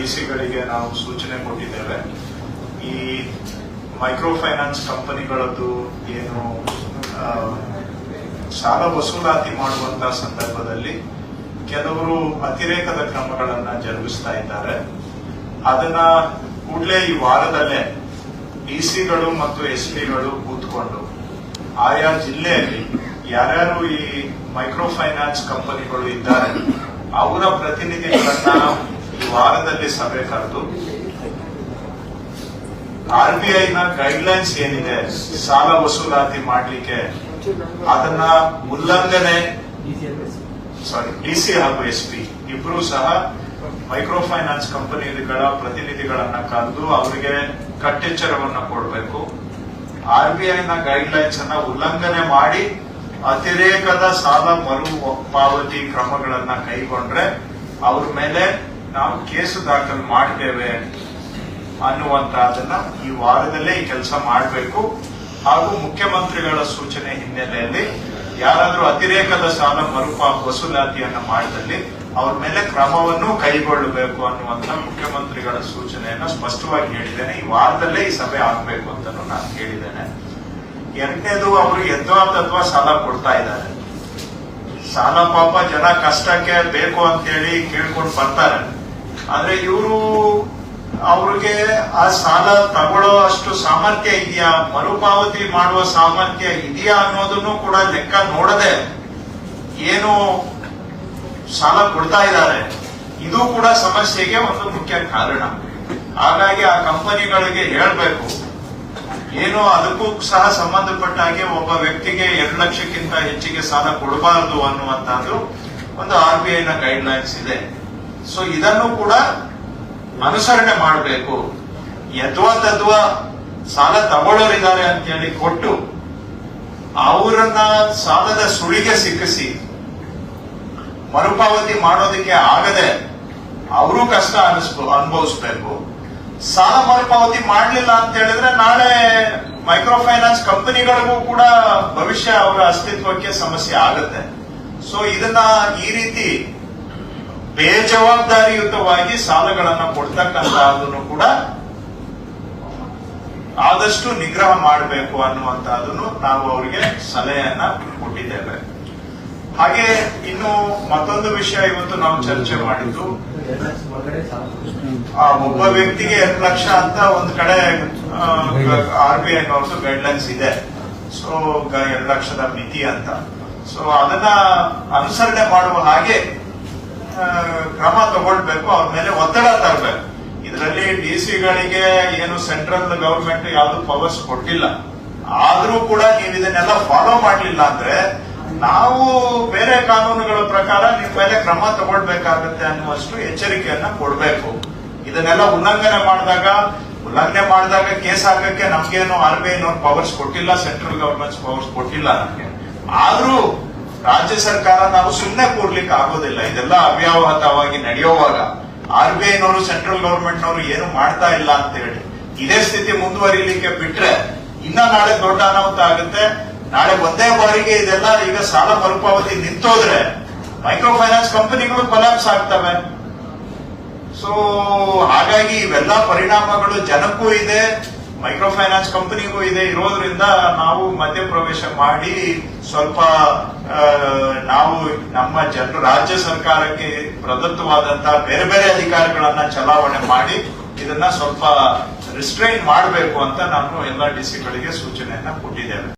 ಡಿಸಿಗಳಿಗೆ ನಾವು ಸೂಚನೆ ಕೊಟ್ಟಿದ್ದೇವೆ. ಈ ಮೈಕ್ರೋ ಫೈನಾನ್ಸ್ ಕಂಪನಿಗಳದ್ದು ಏನು ಸಾಲ ವಸೂಲಾತಿ ಮಾಡುವಂತಹ ಸಂದರ್ಭದಲ್ಲಿ ಕೆಲವರು ಅತಿರೇಕದ ಕ್ರಮಗಳನ್ನ ಜರುಗಿಸ್ತಾ ಇದ್ದಾರೆ. ಅದನ್ನ ಕೂಡಲೇ ಈ ವಾರದಲ್ಲೇ ಡಿಸಿಗಳು ಮತ್ತು ಎಸ್ಪಿಗಳು ಕೂತ್ಕೊಂಡು ಆಯಾ ಜಿಲ್ಲೆಯಲ್ಲಿ ಯಾರ್ಯಾರು ಈ ಮೈಕ್ರೋ ಫೈನಾನ್ಸ್ ಕಂಪನಿಗಳು ಇದ್ದಾರೆ ಅವರ ಪ್ರತಿನಿಧಿಗಳನ್ನ ಈ ವಾರದಲ್ಲಿ ಸಭೆ ಕರೆದು RBI ಗೈಡ್ಲೈನ್ಸ್ ಏನಿದೆ ಸಾಲ ವಸೂಲಾತಿ ಮಾಡಲಿಕ್ಕೆ ಅದನ್ನ ಉಲ್ಲಂಘನೆ ಡಿಸಿ ಹಾಗೂ ಎಸ್ಪಿ ಇಬ್ರು ಸಹ ಮೈಕ್ರೋ ಫೈನಾನ್ಸ್ ಕಂಪನಿಗಳ ಪ್ರತಿನಿಧಿಗಳನ್ನ ಕರೆದು ಅವರಿಗೆ ಕಟ್ಟೆಚ್ಚರವನ್ನ ಕೊಡಬೇಕು. RBI ಗೈಡ್ಲೈನ್ಸ್ ಅನ್ನ ಉಲ್ಲಂಘನೆ ಮಾಡಿ ಅತಿರೇಕದ ಸಾಲ ಮರು ಪಾವತಿ ಕ್ರಮಗಳನ್ನ ಕೈಗೊಂಡ್ರೆ ಅವ್ರ ಮೇಲೆ ನಾವು ಕೇಸು ದಾಖಲು ಮಾಡ್ತೇವೆ ಅನ್ನುವಂತಹದನ್ನ ಈ ವಾರದಲ್ಲೇ ಈ ಕೆಲಸ ಮಾಡಬೇಕು. ಹಾಗೂ ಮುಖ್ಯಮಂತ್ರಿಗಳ ಸೂಚನೆ ಹಿನ್ನೆಲೆಯಲ್ಲಿ ಯಾರಾದ್ರೂ ಅತಿರೇಕದ ಸಾಲ ವಸೂಲಾತಿಯನ್ನ ಮಾಡಿದಲ್ಲಿ ಅವ್ರ ಮೇಲೆ ಕ್ರಮವನ್ನು ಕೈಗೊಳ್ಳಬೇಕು ಅನ್ನುವಂತ ಮುಖ್ಯಮಂತ್ರಿಗಳ ಸೂಚನೆಯನ್ನ ಸ್ಪಷ್ಟವಾಗಿ ಹೇಳಿದ್ದೇನೆ. ಈ ವಾರದಲ್ಲೇ ಈ ಸಭೆ ಆಗಬೇಕು ಅಂತಾನು ನಾನು ಹೇಳಿದ್ದೇನೆ. ಎರಡನೇದು ಅವರು ಯಥಾತಥವಾ ಸಾಲ ಕೊಡ್ತಾ ಇದ್ದಾರೆ. ಸಾಲ ಪಾಪ ಜನ ಕಷ್ಟಕ್ಕೆ ಬೇಕು ಅಂತೇಳಿ ಕೇಳ್ಕೊಂಡು ಬರ್ತಾರೆ. ಆದ್ರೆ ಇವರು ಅವ್ರಿಗೆ ಆ ಸಾಲ ತಗೊಳ್ಳೋ ಅಷ್ಟು ಸಾಮರ್ಥ್ಯ ಇದೆಯಾ, ಮರುಪಾವತಿ ಮಾಡುವ ಸಾಮರ್ಥ್ಯ ಇದೆಯಾ ಅನ್ನೋದನ್ನು ಕೂಡ ಲೆಕ್ಕ ನೋಡದೆ ಏನು ಸಾಲ ಕೊಡ್ತಾ ಇದ್ದಾರೆ. ಇದು ಕೂಡ ಸಮಸ್ಯೆಗೆ ಒಂದು ಮುಖ್ಯ ಕಾರಣ. ಹಾಗಾಗಿ ಆ ಕಂಪನಿಗಳಿಗೆ ಹೇಳ್ಬೇಕು, ಏನು ಅದಕ್ಕೂ ಸಹ ಸಂಬಂಧಪಟ್ಟ ಹಾಗೆ ಒಬ್ಬ ವ್ಯಕ್ತಿಗೆ 2 ಲಕ್ಷಕ್ಕಿಂತ ಹೆಚ್ಚಿಗೆ ಸಾಲ ಕೊಡಬಾರದು ಅನ್ನುವಂತಹದ್ದು ಒಂದು RBI ಗೈಡ್ಲೈನ್ಸ್ ಇದೆ. ಸೊ ಇದನ್ನು ಕೂಡ ಅನುಸರಣೆ ಮಾಡಬೇಕು. ಯಥಾತಥವಾ ಸಾಲ ತಗೊಳ್ಳೋರಿದ್ದಾರೆ ಅಂತ ಹೇಳಿ ಕೊಟ್ಟು ಅವರನ್ನ ಸಾಲದ ಸುಳಿಗೆ ಸಿಕ್ಕಿಸಿ ಮರುಪಾವತಿ ಮಾಡೋದಕ್ಕೆ ಆಗದೆ ಅವರು ಕಷ್ಟ ಅನುಭವಿಸ್ಬೇಕು. ಸಾಲ ಮರುಪಾವತಿ ಮಾಡಲಿಲ್ಲ ಅಂತ ಹೇಳಿದ್ರೆ ನಾಳೆ ಮೈಕ್ರೋ ಫೈನಾನ್ಸ್ ಕಂಪನಿಗಳಿಗೂ ಕೂಡ ಭವಿಷ್ಯ ಅವರ ಅಸ್ತಿತ್ವಕ್ಕೆ ಸಮಸ್ಯೆ ಆಗುತ್ತೆ. ಸೊ ಇದನ್ನ ಈ ರೀತಿ ಬೇಜವಾಬ್ದಾರಿಯುತವಾಗಿ ಸಾಲಗಳನ್ನ ಕೊಡ್ತಕ್ಕಂತಹದನ್ನು ಕೂಡ ಆದಷ್ಟು ನಿಗ್ರಹ ಮಾಡಬೇಕು ಅನ್ನುವಂತಹದನ್ನು ನಾವು ಅವರಿಗೆ ಸಲಹೆಯನ್ನ ಕೊಟ್ಟಿದ್ದೇವೆ. ಹಾಗೆ ಇನ್ನು ಮತ್ತೊಂದು ವಿಷಯ ಇವತ್ತು ನಾವು ಚರ್ಚೆ ಮಾಡಿದ್ದು, ಒಬ್ಬ ವ್ಯಕ್ತಿಗೆ 2 ಲಕ್ಷ ಅಂತ ಒಂದು ಕಡೆ RBI ಗೈಡ್ಲೈನ್ಸ್ ಇದೆ. ಸೊ 2 ಲಕ್ಷದ ಮಿತಿ ಅಂತ. ಸೊ ಅದನ್ನ ಅನುಸರಣೆ ಮಾಡುವ ಹಾಗೆ ಕ್ರಮ ತಗೊಳ್ಬೇಕು, ಅವ್ರ ಮೇಲೆ ಒತ್ತಡ ತರಬೇಕು. ಇದರಲ್ಲಿ ಡಿಸಿಗಳಿಗೆ ಏನು ಸೆಂಟ್ರಲ್ ಗವರ್ಮೆಂಟ್ ಯಾವ್ದು ಪವರ್ಸ್ ಕೊಟ್ಟಿಲ್ಲ. ಆದ್ರೂ ಕೂಡ ನೀವು ಇದನ್ನೆಲ್ಲ ಫಾಲೋ ಮಾಡ್ಲಿಲ್ಲ ಅಂದ್ರೆ ನಾವು ಬೇರೆ ಕಾನೂನುಗಳ ಪ್ರಕಾರ ನಿಮ್ ಮೇಲೆ ಕ್ರಮ ತಗೊಳ್ಬೇಕಾಗತ್ತೆ ಅನ್ನುವಷ್ಟು ಎಚ್ಚರಿಕೆಯನ್ನ ಕೊಡ್ಬೇಕು. ಇದನ್ನೆಲ್ಲ ಉಲ್ಲಂಘನೆ ಮಾಡಿದಾಗ ಕೇಸ್ ಹಾಕಕ್ಕೆ ನಮ್ಗೇನು RBI ಪವರ್ಸ್ ಕೊಟ್ಟಿಲ್ಲ, ಸೆಂಟ್ರಲ್ ಗವರ್ಮೆಂಟ್ ಪವರ್ಸ್ ಕೊಟ್ಟಿಲ್ಲ ನಮ್ಗೆ. ಆದ್ರೂ ರಾಜ್ಯ ಸರ್ಕಾರ ನಾವು ಸುಮ್ಮನೆ ಕೂರ್ಲಿಕ್ಕೆ ಆಗೋದಿಲ್ಲ. ಇದೆಲ್ಲ ಅವ್ಯಾವಹತವಾಗಿ ನಡೆಯುವಾಗ RBI ಸೆಂಟ್ರಲ್ ಗವರ್ಮೆಂಟ್ ಏನು ಮಾಡ್ತಾ ಇಲ್ಲ ಅಂತ ಹೇಳಿ ಇದೇ ಸ್ಥಿತಿ ಮುಂದುವರಿಲಿಕ್ಕೆ ಬಿಟ್ರೆ ಇನ್ನ ನಾಳೆ ದೊಡ್ಡ ಅನಾಹುತ ಆಗುತ್ತೆ. ನಾಳೆ ಒಂದೇ ಬಾರಿಗೆ ಇದೆಲ್ಲ ಈಗ ಸಾಲ ಮರುಪಾವತಿ ನಿಂತೋದ್ರೆ ಮೈಕ್ರೋ ಫೈನಾನ್ಸ್ ಕಂಪನಿಗಳು ಕೊಲ್ಯಾಪ್ಸ್ ಆಗ್ತವೆ. ಸೊ ಹಾಗಾಗಿ ಇವೆಲ್ಲ ಪರಿಣಾಮಗಳು ಜನಕ್ಕೂ ಇದೆ, ಮೈಕ್ರೋ ಫೈನಾನ್ಸ್ ಕಂಪನಿಗೂ ಇದೆ. ಇರೋದ್ರಿಂದ ನಾವು ಮಧ್ಯಪ್ರವೇಶ ಮಾಡಿ ಸ್ವಲ್ಪ ನಾವು ನಮ್ಮ ರಾಜ್ಯ ಸರ್ಕಾರಕ್ಕೆ ಪ್ರದತ್ತವಾದಂತಹ ಬೇರೆ ಬೇರೆ ಅಧಿಕಾರಿಗಳನ್ನ ಚಲಾವಣೆ ಮಾಡಿ ಇದನ್ನ ಸ್ವಲ್ಪ ರಿಸ್ಟ್ರೈನ್ ಮಾಡಬೇಕು ಅಂತ ನಾನು ಎಲ್ಲ ಡಿಸಿಗಳಿಗೆ ಸೂಚನೆಯನ್ನ ಕೊಟ್ಟಿದ್ದೇವೆ.